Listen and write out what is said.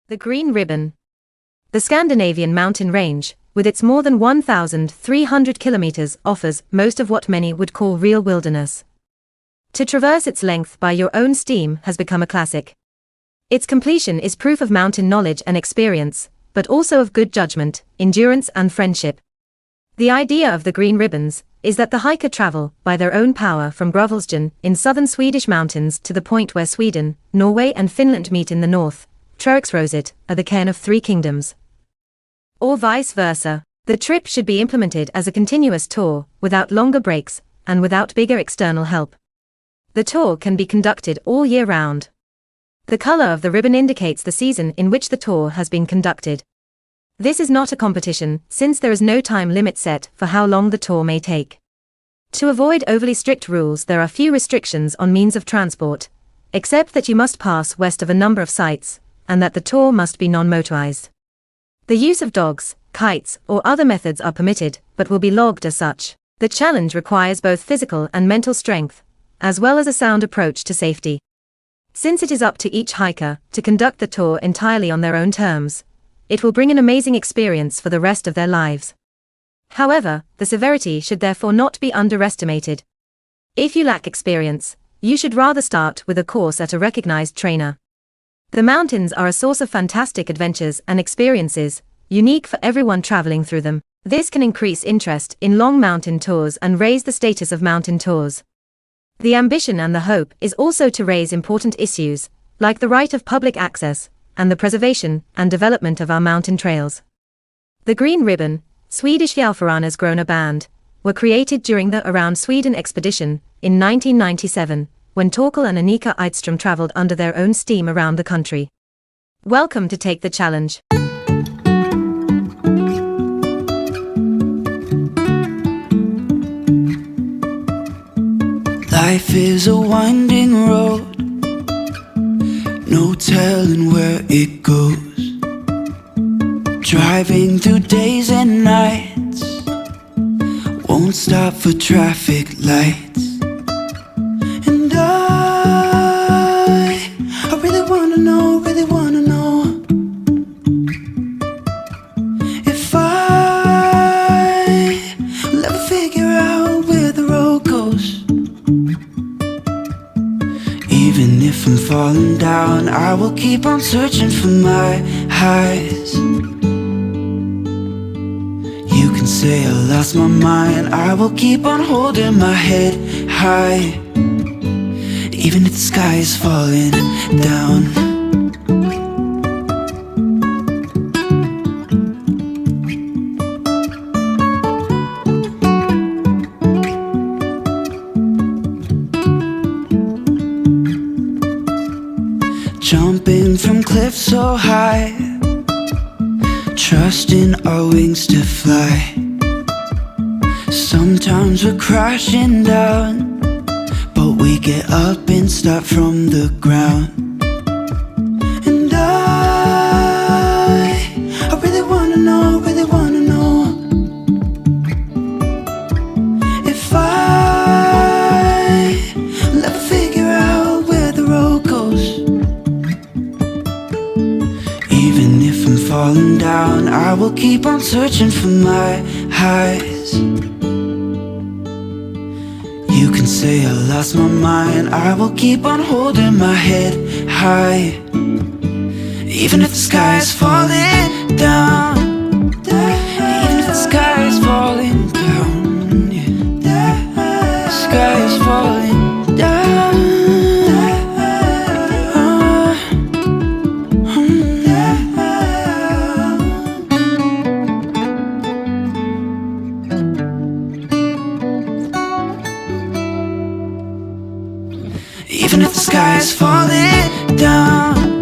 The Green Ribbon. The Scandinavian mountain range, with its more than 1,300 kilometers, offers most of what many would call real wilderness. To traverse its length by your own steam has become a classic. Its completion is proof of mountain knowledge and experience, but also of good judgment, endurance and friendship. The idea of the Green Ribbons is that the hiker travel by their own power from Grövelsjön in southern Swedish mountains to the point where Sweden, Norway and Finland meet in the north, Thrue-Hike, are the cairn of three kingdoms. Or vice versa. The trip should be implemented as a continuous tour, without longer breaks, and without bigger external help. The tour can be conducted all year round. The color of the ribbon indicates the season in which the tour has been conducted. This is not a competition, since there is no time limit set for how long the tour may take. To avoid overly strict rules, there are few restrictions on means of transport, except that you must pass west of a number of sites, and that the tour must be non-motorized. The use of dogs, kites, or other methods are permitted, but will be logged as such. The challenge requires both physical and mental strength, as well as a sound approach to safety. Since it is up to each hiker to conduct the tour entirely on their own terms, it will bring an amazing experience for the rest of their lives. However, the severity should therefore not be underestimated. If you lack experience, you should rather start with a course at a recognized trainer. The mountains are a source of fantastic adventures and experiences, unique for everyone traveling through them. This can increase interest in long mountain tours and raise the status of mountain tours. The ambition and the hope is also to raise important issues, like the right of public access, and the preservation and development of our mountain trails. The Green Ribbon, Swedish Fjällfararnas Gröna Band, were created during the Around Sweden expedition in 1997, when Torkel and Annika Eidström traveled under their own steam around the country. Welcome to take the challenge. Life is a winding road, no telling where it goes. Driving through days and nights, won't stop for traffic lights. And I really wanna know if I will ever figure out where the road goes. Even if I'm falling down, I will keep on searching for my highs. You can say I lost my mind, I will keep on holding my head high, even if the sky is falling down. Jumping from cliffs so high, trusting our wings to fly. Sometimes we're crashing down, but we get up and start from the ground. And I really wanna know if I will ever figure out where the road goes. Even if I'm falling down, I will keep on searching for my highs. You can say I lost my mind, I will keep on holding my head high, even if the sky is falling down. Even if the sky is falling down, yeah. The sky is falling down. Even if the sky is falling down.